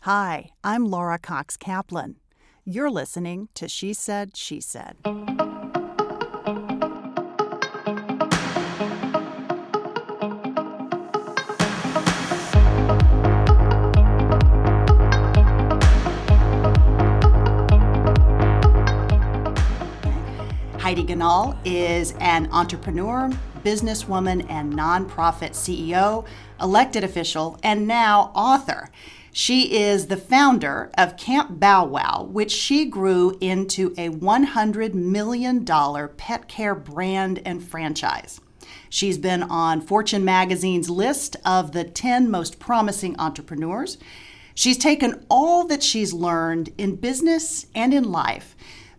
Hi, I'm Laura Cox Kaplan. You're listening to She Said, She Said. Heidi Ganahl is an entrepreneur, businesswoman, and nonprofit CEO, elected official, and now author. She is the founder of Camp Bow Wow, which she grew into a $100 million pet care brand and franchise. She's been on Fortune magazine's list of the 10 most promising entrepreneurs. She's taken all that she's learned in business and in life,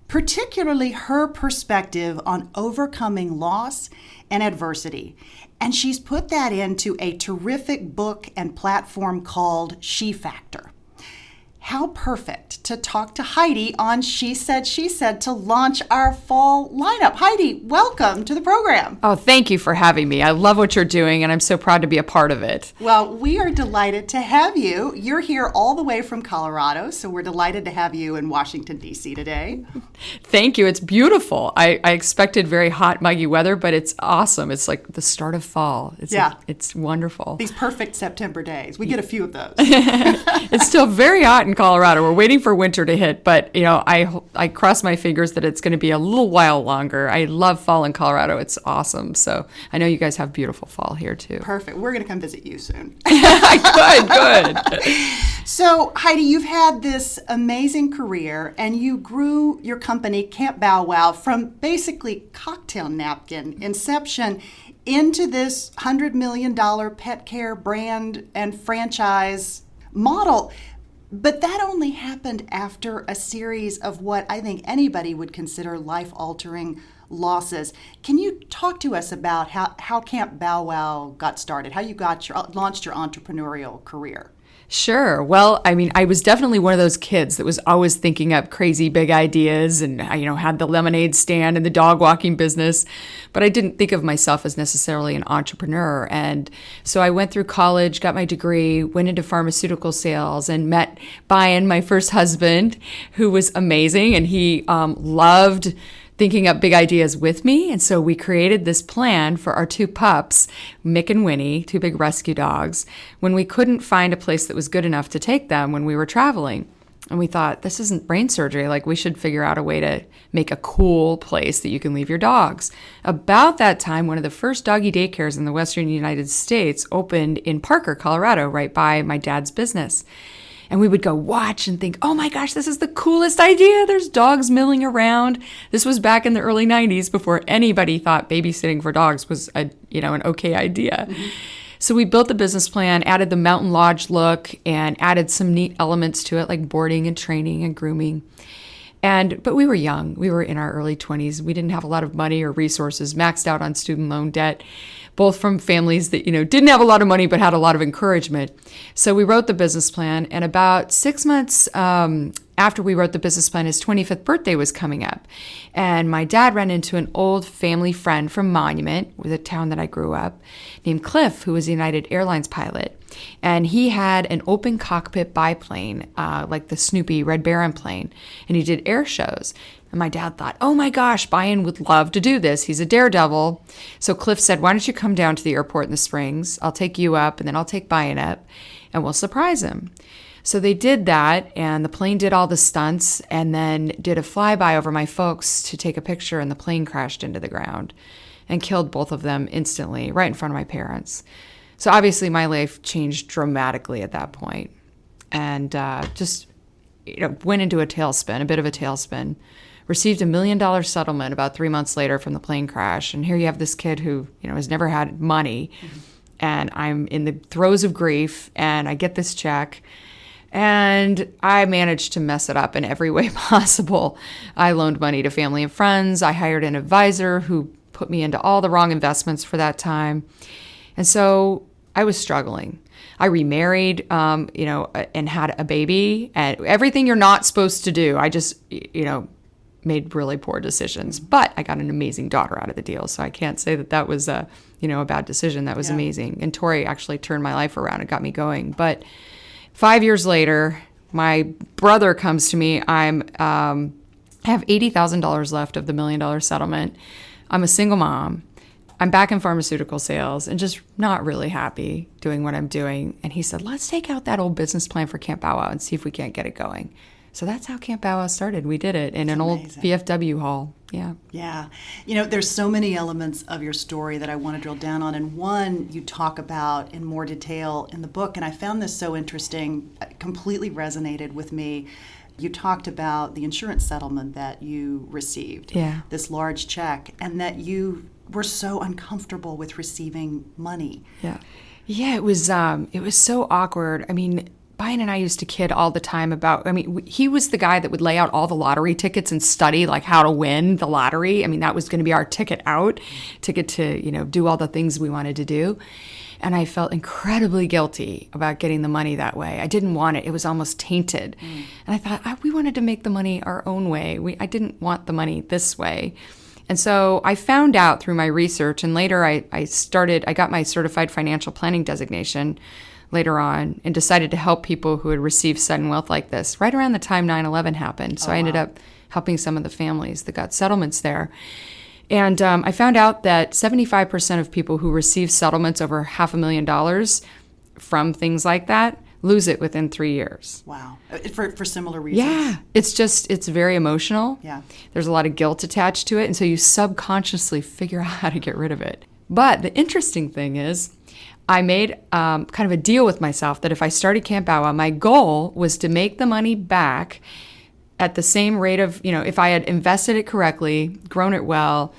particularly her perspective on overcoming loss and adversity. And she's put that into a terrific book and platform called She Factor. How perfect to talk to Heidi on She Said, She Said to launch our fall lineup. Heidi, welcome to the program. Oh, thank you for having me. I love what you're doing, and I'm so proud to be a part of it. Well, we are delighted to have you. You're here all the way from Colorado, so we're delighted to have you in Washington, D.C. today. Thank you. It's beautiful. I expected very hot, muggy weather, but it's awesome. It's like the start of fall. It's wonderful. These perfect September days. We get a few of those. It's still very hot in Colorado. We're waiting for winter to hit, but I cross my fingers that it's going to be a little while longer. I love fall in Colorado. It's awesome. So I know you guys have beautiful fall here too. Perfect. We're going to come visit you soon. Good. So Heidi, you've had this amazing career and you grew your company Camp Bow Wow from basically cocktail napkin inception into this $100 million pet care brand and franchise model. But that only happened after a series of what I think anybody would consider life-altering losses. Can you talk to us about how Camp Bow Wow got started, how you launched your entrepreneurial career? Sure. Well, I was definitely one of those kids that was always thinking up crazy big ideas and, had the lemonade stand and the dog walking business, but I didn't think of myself as necessarily an entrepreneur. And so I went through college, got my degree, went into pharmaceutical sales and met Brian, my first husband, who was amazing. And he loved thinking up big ideas with me. And so we created this plan for our two pups, Mick and Winnie, two big rescue dogs, when we couldn't find a place that was good enough to take them when we were traveling. And we thought, this isn't brain surgery. Like, we should figure out a way to make a cool place that you can leave your dogs. About that time, one of the first doggy daycares in the Western United States opened in Parker, Colorado, right by my dad's business. And we would go watch and think, oh my gosh, this is the coolest idea. There's dogs milling around. This was back in the early 90s before anybody thought babysitting for dogs was an okay idea. Mm-hmm. So we built the business plan, added the mountain lodge look, and added some neat elements to it, like boarding and training and grooming. But we were young. We were in our early 20s. We didn't have a lot of money or resources, maxed out on student loan debt, both from families that, didn't have a lot of money but had a lot of encouragement. So we wrote the business plan, and about 6 months after we wrote the business plan, his 25th birthday was coming up. And my dad ran into an old family friend from Monument, the town that I grew up, named Cliff, who was a United Airlines pilot. And he had an open cockpit biplane, like the Snoopy Red Baron plane, and he did air shows. And my dad thought, oh my gosh, Brian would love to do this. He's a daredevil. So Cliff said, why don't you come down to the airport in the Springs? I'll take you up, and then I'll take Brian up, and we'll surprise him. So they did that, and the plane did all the stunts, and then did a flyby over my folks to take a picture, and the plane crashed into the ground and killed both of them instantly, right in front of my parents. So obviously my life changed dramatically at that point, and just went into a bit of a tailspin. Received $1 million settlement about 3 months later from the plane crash, and here you have this kid who has never had money, mm-hmm. and I'm in the throes of grief, and I get this check. And I managed to mess it up in every way possible. I loaned money to family and friends. I hired an advisor who put me into all the wrong investments for that time. And so I was struggling. I remarried, and had a baby, and everything you're not supposed to do. I just, made really poor decisions. But I got an amazing daughter out of the deal. So I can't say that was a bad decision. That was amazing. And Tori actually turned my life around and got me going. But 5 years later, My brother comes to me. I have $80,000 left of the $1 million settlement. I'm a single mom. I'm back in pharmaceutical sales and just not really happy doing what I'm doing. And he said, let's take out that old business plan for Camp Bow Wow and see if we can't get it going. So that's how Camp Bow Wow started. We did it in an old VFW hall. Yeah. Yeah. There's so many elements of your story that I want to drill down on. And one you talk about in more detail in the book. And I found this so interesting, completely resonated with me. You talked about the insurance settlement that you received, this large check, and that you were so uncomfortable with receiving money. Yeah, it was so awkward. I mean, Brian and I used to kid all the time about, he was the guy that would lay out all the lottery tickets and study like how to win the lottery. I mean, that was going to be our ticket to, do all the things we wanted to do. And I felt incredibly guilty about getting the money that way. I didn't want it. It was almost tainted. And I thought, we wanted to make the money our own way. I didn't want the money this way. And so I found out through my research, and later I got my certified financial planning designation later on, and decided to help people who had received sudden wealth like this right around the time 9/11 happened. So I ended up helping some of the families that got settlements there. And I found out that 75% of people who receive settlements over $500,000 from things like that lose it within 3 years. Wow. For similar reasons. Yeah. It's very emotional. Yeah. There's a lot of guilt attached to it. And so you subconsciously figure out how to get rid of it. But the interesting thing is, I made kind of a deal with myself that if I started Camp Bow Wow, my goal was to make the money back at the same rate of, if I had invested it correctly, grown it well,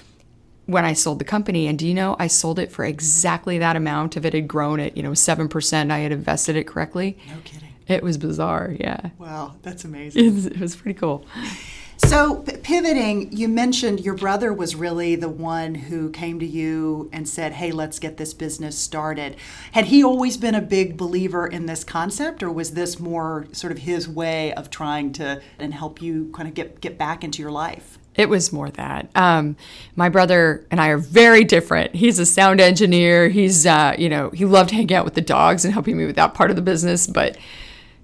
when I sold the company. And do you know, I sold it for exactly that amount if it had grown at, 7%, I had invested it correctly. No kidding. It was bizarre, yeah. Wow, that's amazing. It was pretty cool. So pivoting, you mentioned your brother was really the one who came to you and said, hey, let's get this business started. Had he always been a big believer in this concept, or was this more sort of his way of trying to and help you kind of get back into your life? It was more that. My brother and I are very different. He's a sound engineer. He's, he loved hanging out with the dogs and helping me with that part of the business, but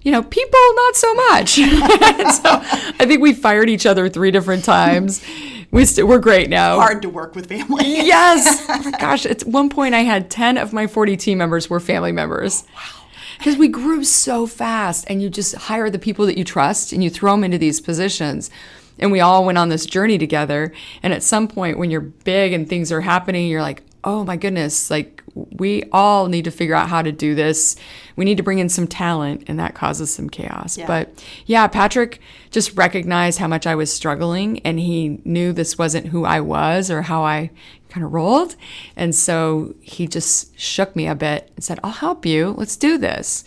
people, not so much. So I think we fired each other 3 different times. We're great now. Hard to work with family. Yes. Oh my gosh. At one point I had 10 of my 40 team members were family members. Wow. Because we grew so fast, and you just hire the people that you trust and you throw them into these positions. And we all went on this journey together. And at some point when you're big and things are happening, you're like, oh my goodness, like we all need to figure out how to do this. We need to bring in some talent, and that causes some chaos. Yeah. But yeah, Patrick just recognized how much I was struggling, and he knew this wasn't who I was or how I kind of rolled. And so he just shook me a bit and said, I'll help you. Let's do this.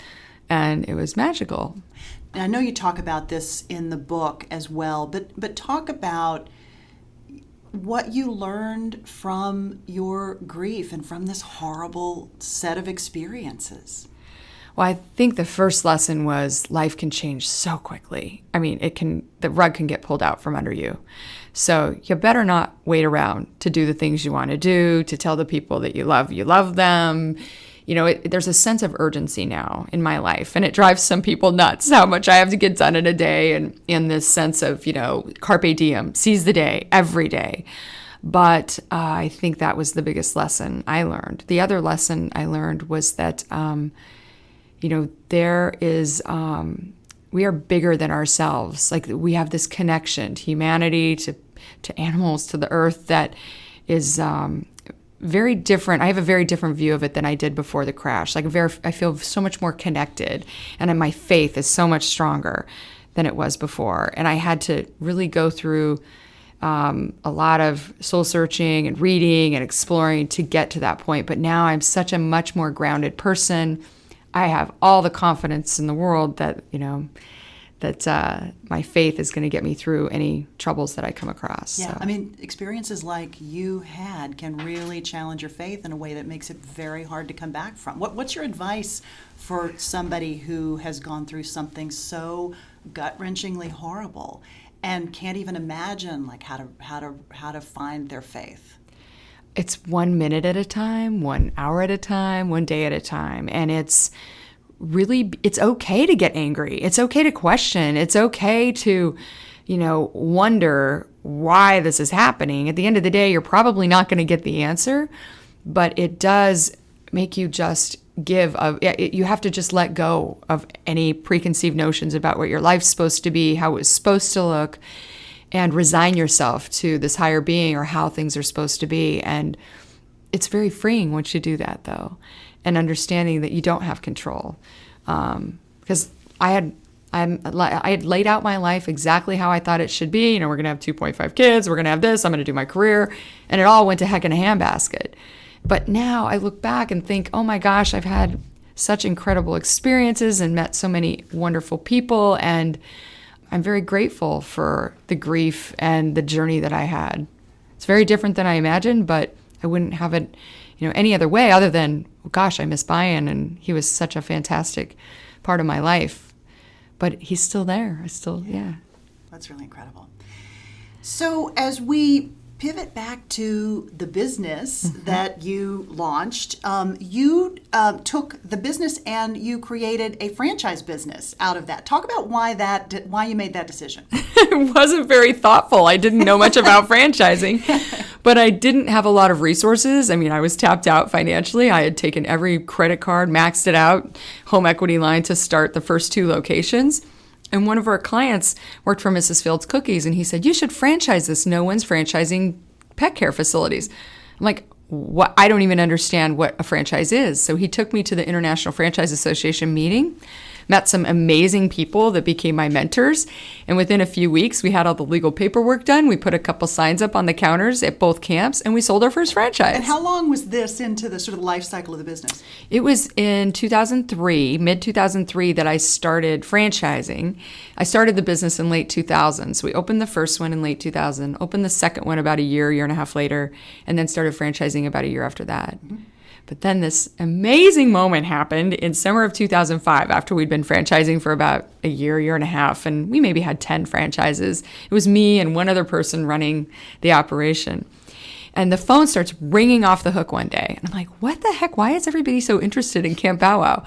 And it was magical. And I know you talk about this in the book as well, but talk about what you learned from your grief and from this horrible set of experiences. Well, I think the first lesson was life can change so quickly. I mean, the rug can get pulled out from under you. So you better not wait around to do the things you want to do, to tell the people that you love them. There's a sense of urgency now in my life, and it drives some people nuts how much I have to get done in a day, and in this sense of, carpe diem, seize the day, every day. But I think that was the biggest lesson I learned. The other lesson I learned was that, we are bigger than ourselves. Like, we have this connection to humanity, to animals, to the earth that is very different. I have a very different view of it than I did before the crash. I feel so much more connected, and my faith is so much stronger than it was before. And I had to really go through a lot of soul searching and reading and exploring to get to that point. But now I'm such a much more grounded person. I have all the confidence in the world that, my faith is going to get me through any troubles that I come across. Yeah, So. Experiences like you had can really challenge your faith in a way that makes it very hard to come back from. What's your advice for somebody who has gone through something so gut-wrenchingly horrible and can't even imagine how to find their faith? It's 1 minute at a time, 1 hour at a time, 1 day at a time, and it's really, it's okay to get angry. It's okay to question. It's okay to, wonder why this is happening. At the end of the day, you're probably not going to get the answer, but it does make you just you have to just let go of any preconceived notions about what your life's supposed to be, how it's supposed to look, and resign yourself to this higher being or how things are supposed to be. And it's very freeing once you do that, though, and understanding that you don't have control. Because I had laid out my life exactly how I thought it should be. We're going to have 2.5 kids. We're going to have this. I'm going to do my career. And it all went to heck in a handbasket. But now I look back and think, oh my gosh, I've had such incredible experiences and met so many wonderful people. And I'm very grateful for the grief and the journey that I had. It's very different than I imagined, but I wouldn't have it, any other way other than, gosh, I miss Brian, and he was such a fantastic part of my life. But he's still there. Yeah. That's really incredible. So as we pivot back to the business that you launched, you took the business and you created a franchise business out of that. Talk about why you made that decision. It wasn't very thoughtful. I didn't know much about franchising, but I didn't have a lot of resources. I was tapped out financially. I had taken every credit card, maxed it out, home equity line to start the first 2 locations. And one of our clients worked for Mrs. Fields Cookies, and he said, you should franchise this. No one's franchising pet care facilities. I'm like, what? I don't even understand what a franchise is. So he took me to the International Franchise Association meeting, met some amazing people that became my mentors. And within a few weeks, we had all the legal paperwork done. We put a couple signs up on the counters at both camps, and we sold our first franchise. And how long was this into the sort of life cycle of the business? It was in 2003, mid-2003, that I started franchising. I started the business in late 2000. So we opened the first one in late 2000, opened the second one about a year and a half later, and then started franchising about a year after that. Mm-hmm. But then this amazing moment happened in summer of 2005 after we'd been franchising for about a year and a half, and we maybe had 10 franchises. It was me and one other person running the operation. And the phone starts ringing off the hook one day. And I'm like, what the heck? Why is everybody so interested in Camp Bow Wow?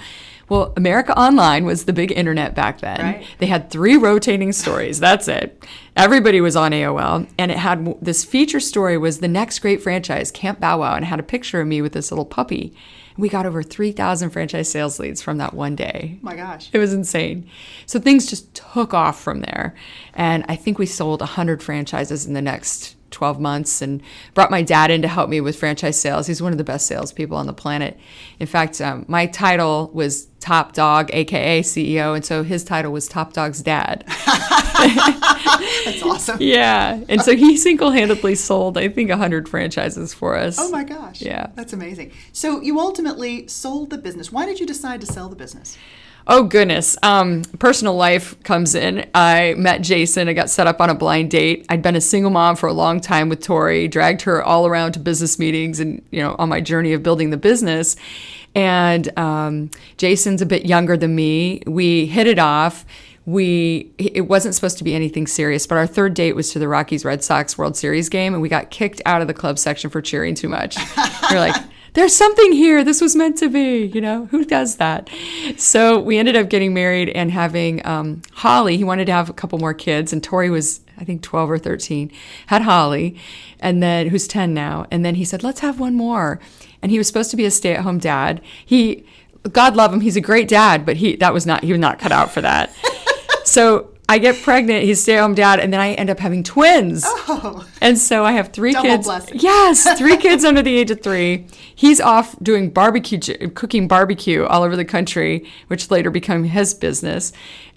Well, America Online was the big internet back then. Right. They had 3 rotating stories. That's it. Everybody was on AOL. And it had this feature story was the next great franchise, Camp Bow Wow, and it had a picture of me with this little puppy. We got over 3,000 franchise sales leads from that one day. Oh my gosh. It was insane. So things just took off from there. And I think we sold 100 franchises in the next 12 months and brought my dad in to help me with franchise sales. He's one of the best salespeople on the planet. In fact, my title was Top Dog, AKA CEO, and so his title was Top Dog's dad. That's awesome. Yeah. And so he single-handedly sold, I think, 100 franchises for us. Oh my gosh. Yeah. That's amazing. So you ultimately sold the business. Why did you decide to sell the business? Oh, goodness. Personal life comes in. I met Jason. I got set up on a blind date. I'd been a single mom for a long time with Tori, dragged her all around to business meetings and, on my journey of building the business. And Jason's a bit younger than me. We hit it off. It wasn't supposed to be anything serious, but our third date was to the Rockies Red Sox World Series game, and we got kicked out of the club section for cheering too much. We were like, there's something here. This was meant to be, who does that? So we ended up getting married and having Holly. He wanted to have a couple more kids, and Tori was, I think, 12 or 13, had Holly, and then who's 10 now. And then he said, let's have one more. And he was supposed to be a stay-at-home dad. God love him, he's a great dad, but he was not cut out for that. So I get pregnant, he's stay-at-home dad, and then I end up having twins. Oh. And so I have 3 Double kids. blessing. Yes, 3 kids under the age of 3. He's off doing cooking barbecue all over the country, which later became his business.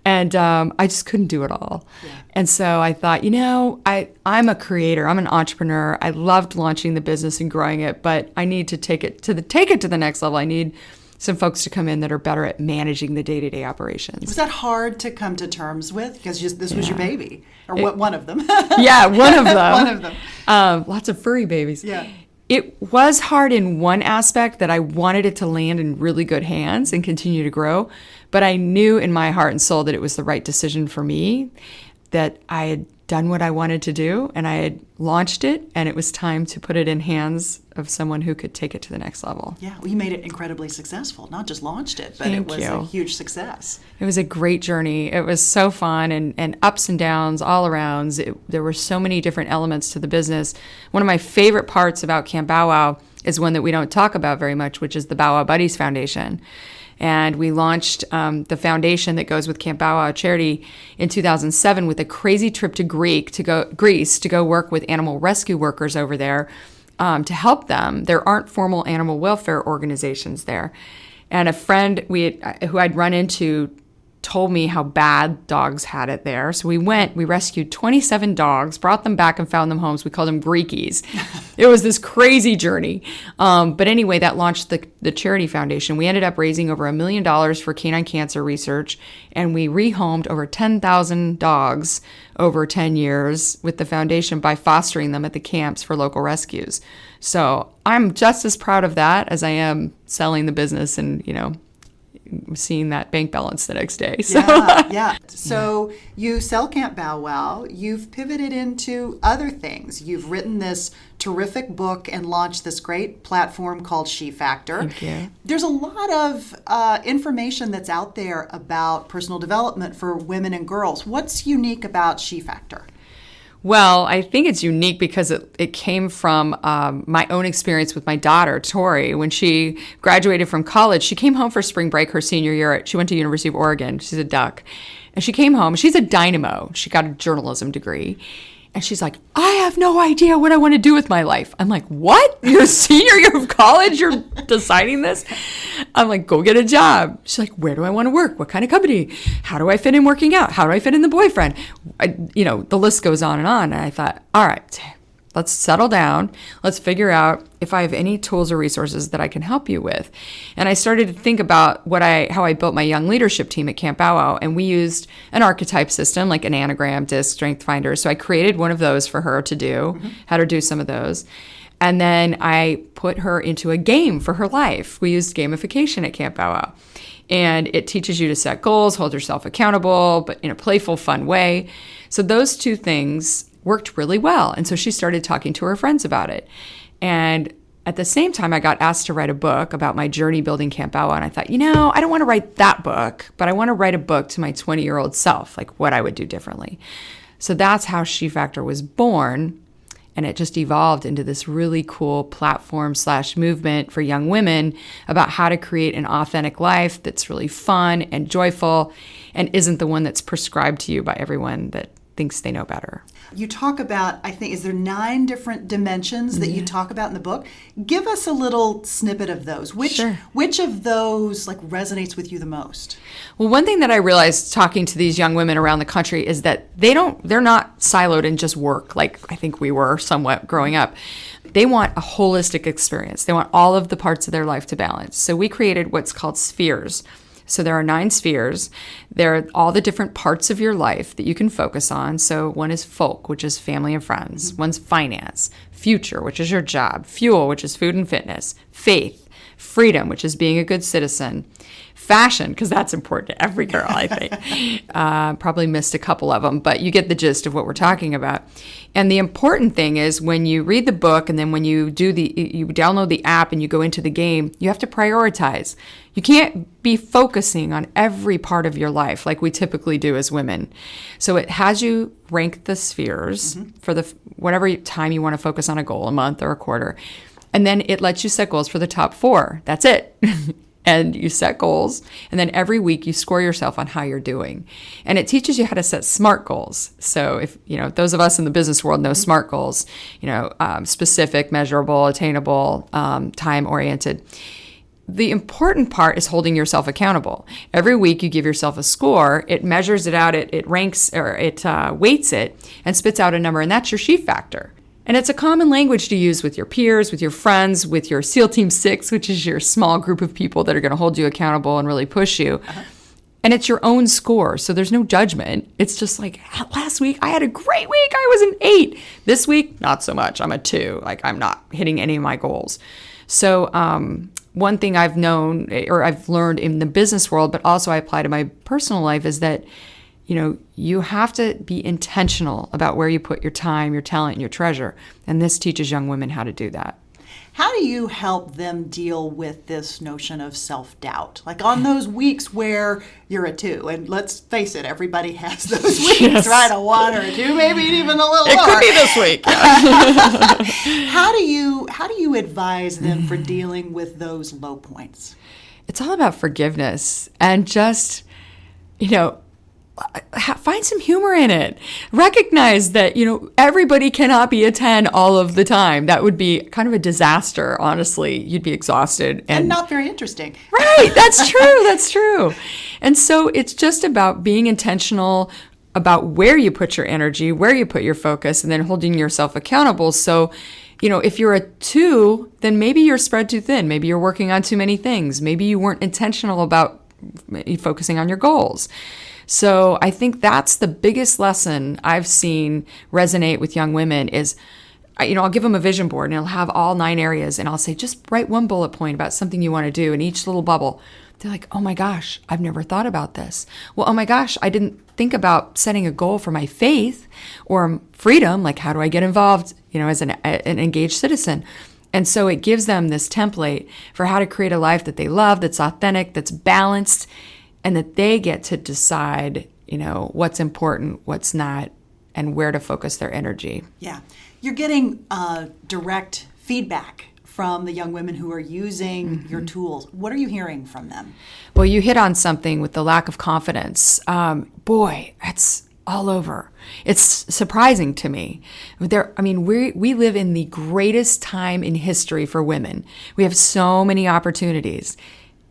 And I just couldn't do it all. Yeah. And so I thought, I'm a creator. I'm an entrepreneur. I loved launching the business and growing it, but I need to take it to the next level. I need some folks to come in that are better at managing the day-to-day operations. Was that hard to come to terms with? Because this was your baby, or one of them. Yeah, one of them. One of them. Lots of furry babies. Yeah. It was hard in one aspect that I wanted it to land in really good hands and continue to grow, but I knew in my heart and soul that it was the right decision for me, that I had done what I wanted to do, and I had launched it, and it was time to put it in hands of someone who could take it to the next level. Yeah, well, you made it incredibly successful. Not just launched it, but Thank it was you. a huge success. It was a great journey. It was so fun and ups and downs all around. There were so many different elements to the business. One of my favorite parts about Camp Bow Wow is one that we don't talk about very much, which is the Bow Wow Buddies Foundation. And we launched the foundation that goes with Camp Bow Wow charity in 2007 with a crazy trip to Greece to go work with animal rescue workers over there to help them. There aren't formal animal welfare organizations there. And a friend who I'd run into told me how bad dogs had it there. So we rescued 27 dogs, brought them back and found them homes. We called them Greekies. It was this crazy journey. But anyway, that launched the charity foundation. We ended up raising over $1 million for canine cancer research, and we rehomed over 10,000 dogs over 10 years with the foundation by fostering them at the camps for local rescues. So I'm just as proud of that as I am selling the business and, seeing that bank balance the next day. So. Yeah. So you sell Camp Bow Wow. You've pivoted into other things. You've written this terrific book and launched this great platform called She Factor. Thank you. There's a lot of information that's out there about personal development for women and girls. What's unique about She Factor? Well, I think it's unique because it came from my own experience with my daughter, Tori. When she graduated from college, she came home for spring break her senior year. She went to University of Oregon. She's a duck. And she came home. She's a dynamo. She got a journalism degree. And she's like, I have no idea what I want to do with my life. I'm like, what? You're a senior year of college? You're deciding this? I'm like, go get a job. She's like, where do I want to work? What kind of company? How do I fit in working out? How do I fit in the boyfriend? The list goes on. And I thought, all right, let's settle down. Let's figure out if I have any tools or resources that I can help you with. And I started to think about how I built my young leadership team at Camp Bow Wow. And we used an archetype system like an anagram, disc, strength finder. So I created one of those for her to do, had her do some of those. And then I put her into a game for her life. We used gamification at Camp Bow Wow. And it teaches you to set goals, hold yourself accountable, but in a playful, fun way. So those two things worked really well. And so she started talking to her friends about it. And at the same time, I got asked to write a book about my journey building Camp Bow Wow. And I thought, I don't want to write that book, but I want to write a book to my 20-year-old self, like what I would do differently. So that's how She Factor was born. And it just evolved into this really cool platform/movement for young women about how to create an authentic life that's really fun and joyful and isn't the one that's prescribed to you by everyone that thinks they know better. You talk about, I think, is there 9 different dimensions that you talk about in the book? Give us a little snippet of those. Which of those resonates with you the most? Well, one thing that I realized talking to these young women around the country is that they're not siloed in just work like I think we were somewhat growing up. They want a holistic experience. They want all of the parts of their life to balance. So we created what's called spheres. So there are 9 spheres. They're all the different parts of your life that you can focus on. So one is folk, which is family and friends. One's finance, future, which is your job, fuel, which is food and fitness, faith, freedom, which is being a good citizen, fashion, because that's important to every girl, I think. Probably missed a couple of them, but you get the gist of what we're talking about. And the important thing is when you read the book and then when you you download the app and you go into the game, you have to prioritize. You can't be focusing on every part of your life like we typically do as women. So it has you rank the spheres for whatever time you want to focus on a goal, a month or a quarter. And then it lets you set goals for the top 4. That's it. And you set goals, and then every week you score yourself on how you're doing. And it teaches you how to set SMART goals. So if, those of us in the business world know SMART goals, specific, measurable, attainable, time-oriented. The important part is holding yourself accountable. Every week you give yourself a score, it measures it out, it ranks, or it weights it, and spits out a number, and that's your She Factor. And it's a common language to use with your peers, with your friends, with your SEAL Team 6, which is your small group of people that are going to hold you accountable and really push you. And it's your own score, so there's no judgment. It's just like, last week I had a great week, I was an 8. This week, not so much, I'm a 2. I'm not hitting any of my goals. So one thing I've known, or I've learned in the business world, but also I apply to my personal life, is that you have to be intentional about where you put your time, your talent, and your treasure. And this teaches young women how to do that. How do you help them deal with this notion of self-doubt? Like on those weeks where you're a 2, and let's face it, everybody has those weeks, Yes. right? A 1 or a 2, maybe even a little It lower. could be this week. How do you advise them for dealing with those low points? It's all about forgiveness and just, find some humor in it. Recognize that, everybody cannot be a 10 all of the time. That would be kind of a disaster, honestly. You'd be exhausted. And not very interesting. Right. That's true. That's true. And so it's just about being intentional about where you put your energy, where you put your focus, and then holding yourself accountable. So, if you're a 2, then maybe you're spread too thin. Maybe you're working on too many things. Maybe you weren't intentional about focusing on your goals. So I think that's the biggest lesson I've seen resonate with young women is, I'll give them a vision board and it'll have all 9 areas and I'll say, just write one bullet point about something you want to do in each little bubble. They're like, oh my gosh, I've never thought about this. Well, oh my gosh, I didn't think about setting a goal for my faith or freedom. Like, how do I get involved, as an engaged citizen? And so it gives them this template for how to create a life that they love, that's authentic, that's balanced, and that they get to decide, what's important, what's not, and where to focus their energy. Yeah. You're getting direct feedback from the young women who are using your tools. What are you hearing from them? Well, you hit on something with the lack of confidence. Boy, that's all over. It's surprising to me. We live in the greatest time in history for women. We have so many opportunities.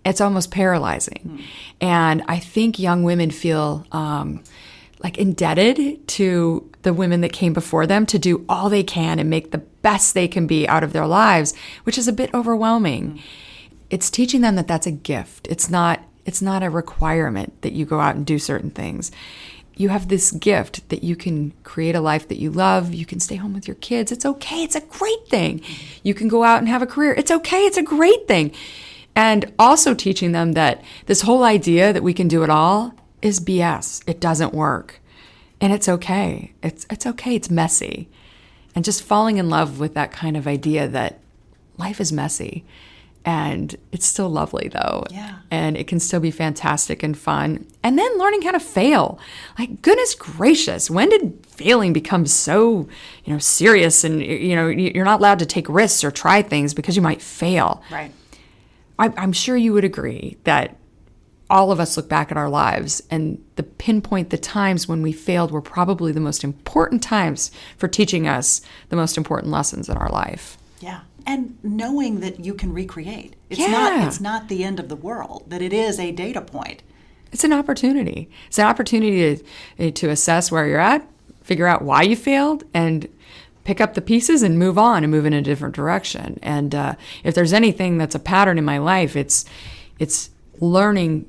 It's almost paralyzing. And I think young women feel like indebted to the women that came before them to do all they can and make the best they can be out of their lives, which is a bit overwhelming. It's teaching them that that's a gift. It's not a requirement that you go out and do certain things. You have this gift that you can create a life that you love. You can stay home with your kids. It's okay. It's a great thing. You can go out and have a career. It's okay. It's a great thing. And also teaching them that this whole idea that we can do it all is BS. It doesn't work. And it's okay. It's okay. It's messy. And just falling in love with that kind of idea that life is messy and it's still lovely though. Yeah. And it can still be fantastic and fun. And then learning how to fail. Like, goodness gracious, when did failing become so, serious and, you're not allowed to take risks or try things because you might fail. Right. I'm sure you would agree that all of us look back at our lives and pinpoint the times when we failed were probably the most important times for teaching us the most important lessons in our life. Yeah. And knowing that you can recreate. Yeah. It's not the end of the world, that it is a data point. It's an opportunity. It's an opportunity to assess where you're at, figure out why you failed, and pick up the pieces and move on and move in a different direction. And if there's anything that's a pattern in my life, it's learning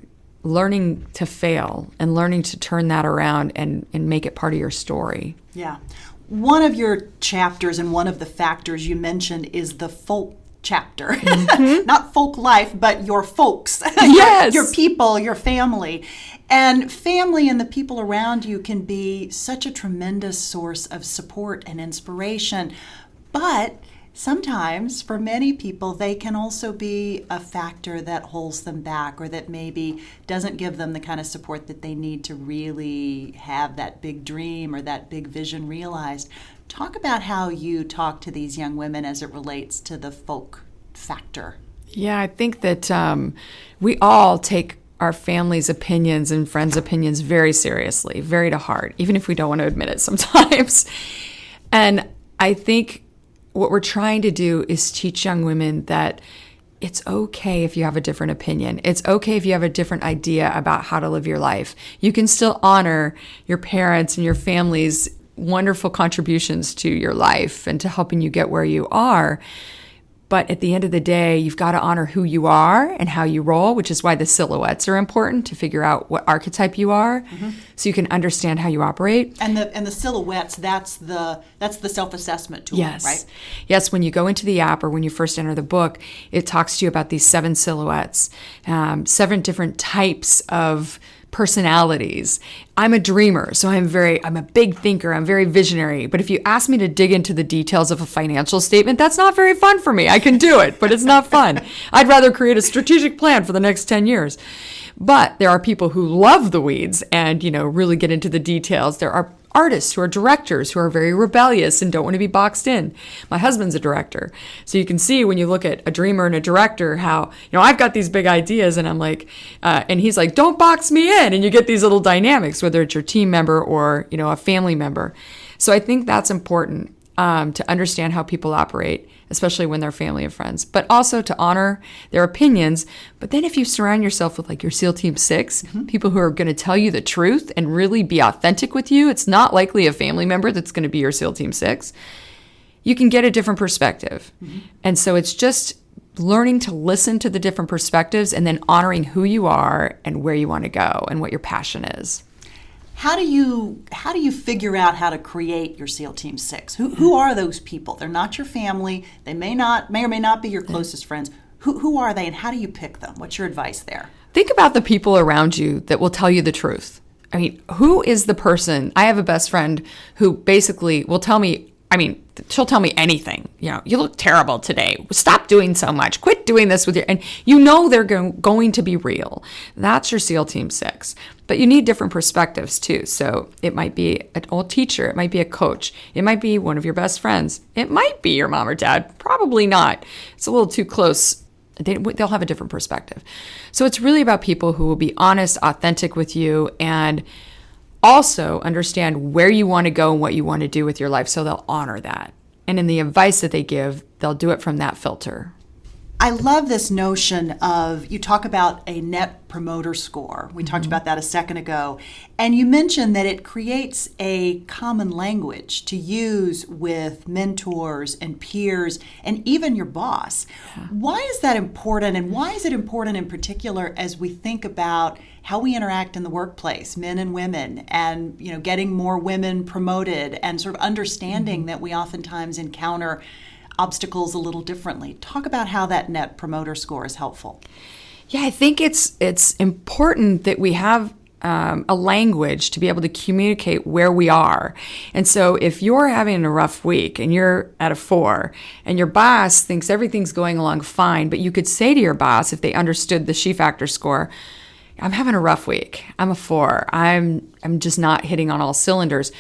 to fail and learning to turn that around and make it part of your story. Yeah. One of your chapters and one of the factors you mentioned is the folk chapter. Mm-hmm. Not folk life, but your folks. Yes. your people, your family. And family and the people around you can be such a tremendous source of support and inspiration. But sometimes, for many people, they can also be a factor that holds them back or that maybe doesn't give them the kind of support that they need to really have that big dream or that big vision realized. Talk about how you talk to these young women as it relates to the folk factor. Yeah, I think that we all take our family's opinions and friends' opinions very seriously, very to heart, even if we don't want to admit it sometimes. And I think what we're trying to do is teach young women that it's okay if you have a different opinion. It's okay if you have a different idea about how to live your life. You can still honor your parents and your family's wonderful contributions to your life and to helping you get where you are. But at the end of the day, you've got to honor who you are and how you roll, which is why the silhouettes are important to figure out what archetype you are, mm-hmm. so you can understand how you operate. And the silhouettes, that's the self-assessment tool, yes. right? Yes, when you go into the app or when you first enter the book, it talks to you about these 7 silhouettes, 7 different types of personalities. I'm a dreamer, so I'm a big thinker. I'm very visionary. But if you ask me to dig into the details of a financial statement, that's not very fun for me. I can do it, but it's not fun. I'd rather create a strategic plan for the next 10 years. But there are people who love the weeds and, really get into the details. There are artists who are directors who are very rebellious and don't want to be boxed in. My husband's a director. So you can see when you look at a dreamer and a director how, I've got these big ideas and I'm like, and he's like, don't box me in. And you get these little dynamics, whether it's your team member or, a family member. So I think that's important to understand how people operate, especially when they're family and friends, but also to honor their opinions. But then if you surround yourself with your SEAL Team 6, people who are going to tell you the truth and really be authentic with you, it's not likely a family member that's going to be your SEAL Team 6. You can get a different perspective. And so it's just learning to listen to the different perspectives and then honoring who you are and where you want to go and what your passion is. How do you figure out how to create your SEAL Team 6? Who are those people? They're not your family. They may or may not be your closest friends. Who are they and how do you pick them? What's your advice there? Think about the people around you that will tell you the truth. I mean, who is the person? I have a best friend who basically will tell me, she'll tell me anything. You look terrible today. Stop doing so much. Quit doing this with your, and they're going to be real. That's your SEAL Team 6. But you need different perspectives too. So it might be an old teacher. It might be a coach. It might be one of your best friends. It might be your mom or dad. Probably not. It's a little too close. They'll have a different perspective. So it's really about people who will be honest, authentic with you, and also understand where you want to go and what you want to do with your life, so they'll honor that. And in the advice that they give, they'll do it from that filter. I love this notion of, you talk about a net promoter score. We talked about that a second ago. And you mentioned that it creates a common language to use with mentors and peers and even your boss. Yeah. Why is that important? And why is it important in particular as we think about how we interact in the workplace, men and women, and getting more women promoted and sort of understanding that we oftentimes encounter obstacles a little differently? Talk about how that net promoter score is helpful. Yeah, I think it's important that we have a language to be able to communicate where we are. And so if you're having a rough week and you're at a 4 and your boss thinks everything's going along fine, but you could say to your boss, if they understood the She Factor score, I'm having a rough week. I'm a 4. I'm just not hitting on all cylinders.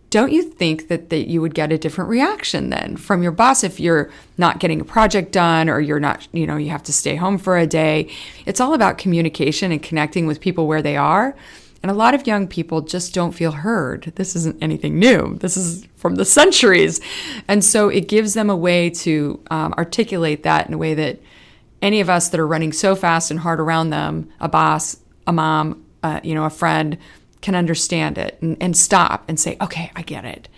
Don't you think that you would get a different reaction then from your boss if you're not getting a project done or you're not, you have to stay home for a day? It's all about communication and connecting with people where they are. And a lot of young people just don't feel heard. This isn't anything new. This is from the centuries. And so it gives them a way to articulate that in a way that any of us that are running so fast and hard around them, a boss, a mom, a friend, can understand it and stop and say, okay, I get it.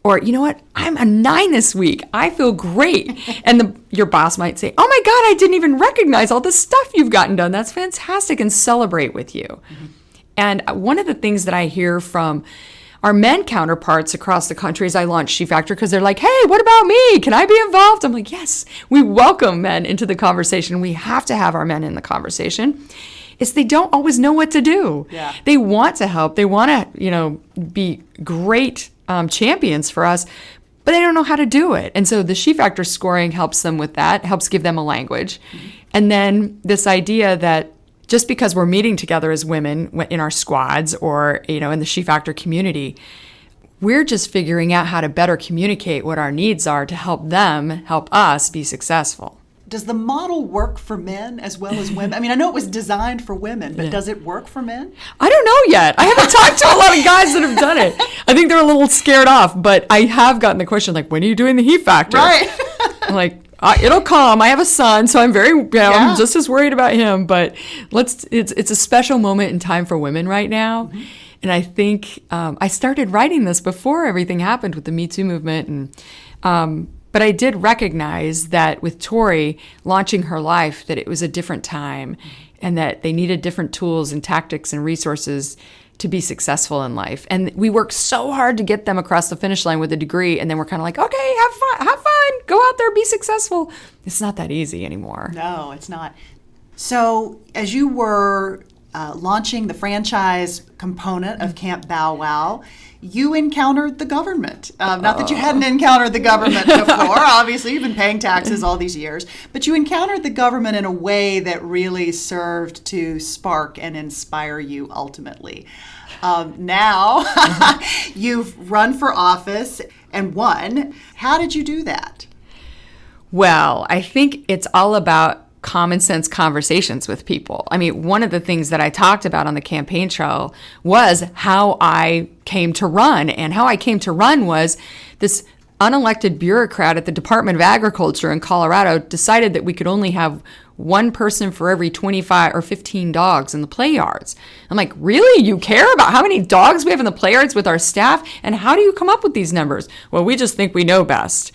Or, you know what? I'm a 9 this week. I feel great. And your boss might say, oh my God, I didn't even recognize all the stuff you've gotten done. That's fantastic, and celebrate with you. Mm-hmm. And one of the things that I hear from our men counterparts across the country is I launched She Factor because they're like, hey, what about me? Can I be involved? I'm like, yes, we welcome men into the conversation. We have to have our men in the conversation. It's they don't always know what to do. Yeah. They want to help. They want to, be great champions for us, but they don't know how to do it. And so the She Factor scoring helps them with that, helps give them a language. Mm-hmm. And then this idea that just because we're meeting together as women in our squads or, in the She Factor community, we're just figuring out how to better communicate what our needs are to help them help us be successful. Does the model work for men as well as women? I know it was designed for women, but does it work for men? I don't know yet. I haven't talked to a lot of guys that have done it. I think they're a little scared off, but I have gotten the question, like, when are you doing the He Factor? Right. I'm like, it'll come. I have a son, so I'm I'm just as worried about him, but it's a special moment in time for women right now. Mm-hmm. And I think I started writing this before everything happened with the Me Too movement, and but I did recognize that with Tori launching her life, that it was a different time and that they needed different tools and tactics and resources to be successful in life. And we worked so hard to get them across the finish line with a degree, and then we're kind of like, okay, have fun, go out there, be successful. It's not that easy anymore. No, it's not. So as you were launching the franchise component of Camp Bow Wow, you encountered the government. Not that you hadn't encountered the government before. Obviously, you've been paying taxes all these years. But you encountered the government in a way that really served to spark and inspire you ultimately. Now, you've run for office and won. How did you do that? Well, I think it's all about common sense conversations with people. I mean, one of the things that I talked about on the campaign trail was how I came to run. And how I came to run was this unelected bureaucrat at the Department of Agriculture in Colorado decided that we could only have one person for every 25 or 15 dogs in the play yards. I'm like, really? You care about how many dogs we have in the play yards with our staff? And how do you come up with these numbers? Well, we just think we know best.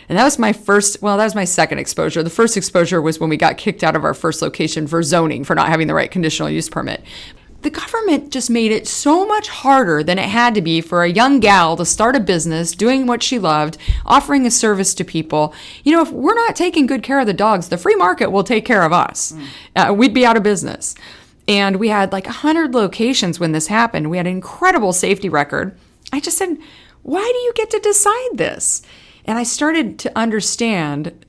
And that was my second exposure. The first exposure was when we got kicked out of our first location for zoning, for not having the right conditional use permit. The government just made it so much harder than it had to be for a young gal to start a business, doing what she loved, offering a service to people. You know, if we're not taking good care of the dogs, the free market will take care of us. We'd be out of business. And we had like 100 locations when this happened. We had an incredible safety record. I just said, why do you get to decide this? And I started to understand,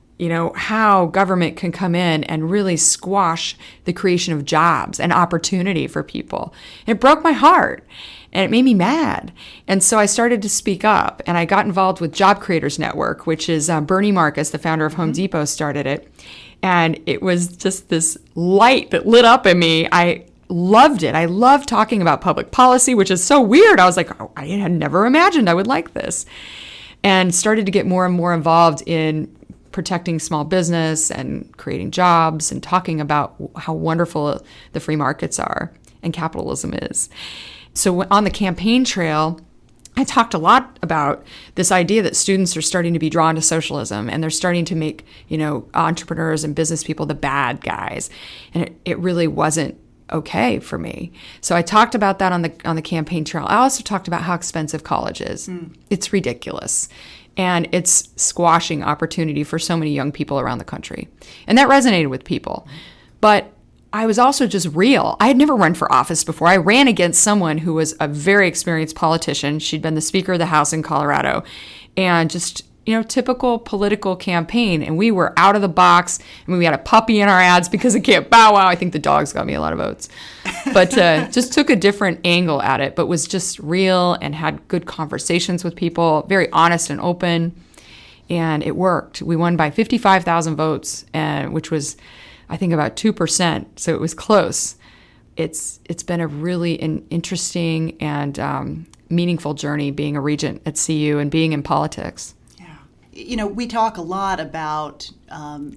how government can come in and really squash the creation of jobs and opportunity for people. It broke my heart and it made me mad. And so I started to speak up, and I got involved with Job Creators Network, which is Bernie Marcus, the founder of Home Depot, started it. And it was just this light that lit up in me. I loved it. I loved talking about public policy, which is so weird. I was like, I had never imagined I would like this. And started to get more and more involved in protecting small business and creating jobs and talking about how wonderful the free markets are and capitalism is. So on the campaign trail, I talked a lot about this idea that students are starting to be drawn to socialism, and they're starting to make, entrepreneurs and business people the bad guys. And it really wasn't okay for me. So I talked about that on the campaign trail. I also talked about how expensive college is. It's ridiculous. And it's squashing opportunity for so many young people around the country. And that resonated with people. But I was also just real. I had never run for office before. I ran against someone who was a very experienced politician. She'd been the Speaker of the House in Colorado. And just typical political campaign. And we were out of the box. I mean, we had a puppy in our ads because of Camp Bow Wow. I think the dogs got me a lot of votes. But just took a different angle at it, but was just real and had good conversations with people, very honest and open. And it worked. We won by 55,000 votes, which was, I think, about 2%. So it was close. It's been a really interesting and meaningful journey being a regent at CU and being in politics. We talk a lot about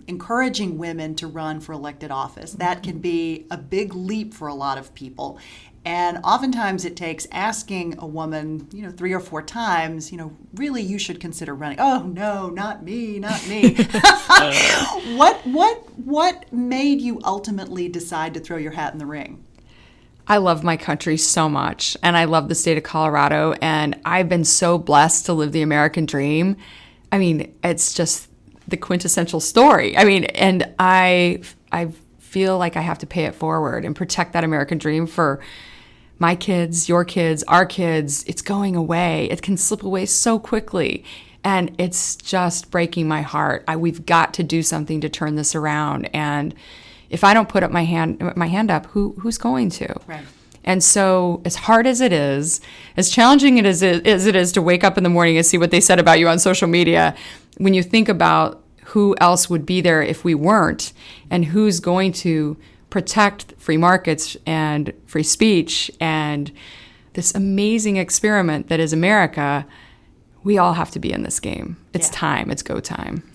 encouraging women to run for elected office. That can be a big leap for a lot of people. And oftentimes it takes asking a woman, 3 or 4 times, really you should consider running. Oh, no, not me, not me. What made you ultimately decide to throw your hat in the ring? I love my country so much, and I love the state of Colorado, and I've been so blessed to live the American dream. I mean, it's just the quintessential story. I mean, and I feel like I have to pay it forward and protect that American dream for my kids, your kids, our kids. It's going away. It can slip away so quickly. And it's just breaking my heart. We've got to do something to turn this around. And if I don't put up my hand up, who's going to? Right. And so as hard as it is, as challenging as it is to wake up in the morning and see what they said about you on social media, when you think about who else would be there if we weren't, and who's going to protect free markets and free speech and this amazing experiment that is America, we all have to be in this game. It's time. It's go time.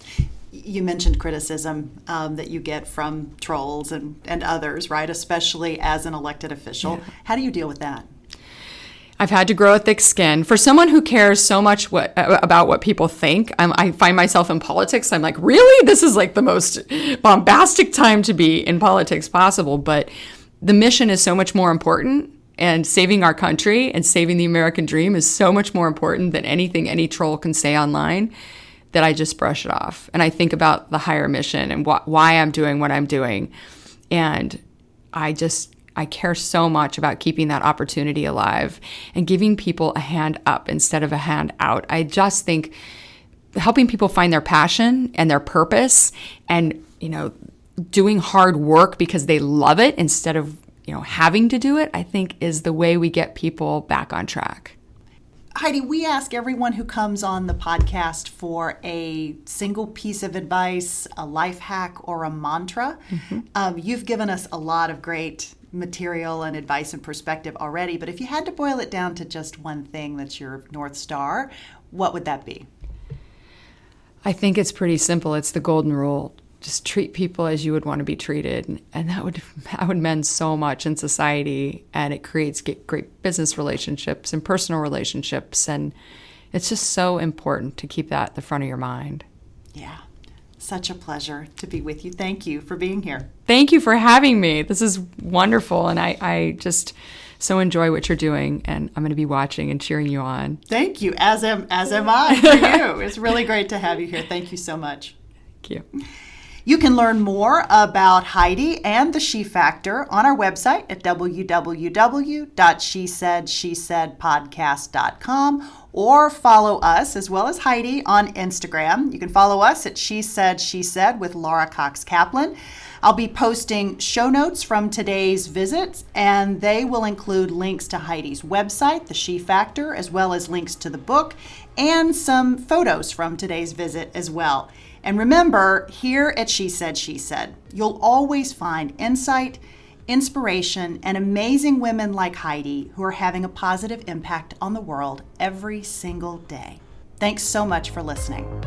You mentioned criticism that you get from trolls and others, right? Especially as an elected official. Yeah. How do you deal with that? I've had to grow a thick skin. For someone who cares so much about what people think, I find myself in politics. I'm like, really? This is like the most bombastic time to be in politics possible. But the mission is so much more important. And saving our country and saving the American dream is so much more important than anything any troll can say online, that I just brush it off. And I think about the higher mission and why I'm doing what I'm doing. And I I care so much about keeping that opportunity alive and giving people a hand up instead of a hand out. I just think helping people find their passion and their purpose and, doing hard work because they love it instead of, having to do it, I think is the way we get people back on track. Heidi, we ask everyone who comes on the podcast for a single piece of advice, a life hack, or a mantra. Mm-hmm. You've given us a lot of great material and advice and perspective already, but if you had to boil it down to just one thing that's your North Star, what would that be? I think it's pretty simple. It's the golden rule. Just treat people as you would want to be treated. And that would mend so much in society, and it creates great business relationships and personal relationships. And it's just so important to keep that at the front of your mind. Yeah. Such a pleasure to be with you. Thank you for being here. Thank you for having me. This is wonderful. And I just so enjoy what you're doing, and I'm going to be watching and cheering you on. Thank you, as am I for you. It's really great to have you here. Thank you so much. Thank you. You can learn more about Heidi and the She Factor on our website at www.shesaidshesaidpodcast.com, or follow us as well as Heidi on Instagram. You can follow us at She Said, She Said with Laura Cox Kaplan. I'll be posting show notes from today's visits, and they will include links to Heidi's website, The She Factor, as well as links to the book and some photos from today's visit as well. And remember, here at She Said, She Said, you'll always find insight, inspiration, and amazing women like Heidi who are having a positive impact on the world every single day. Thanks so much for listening.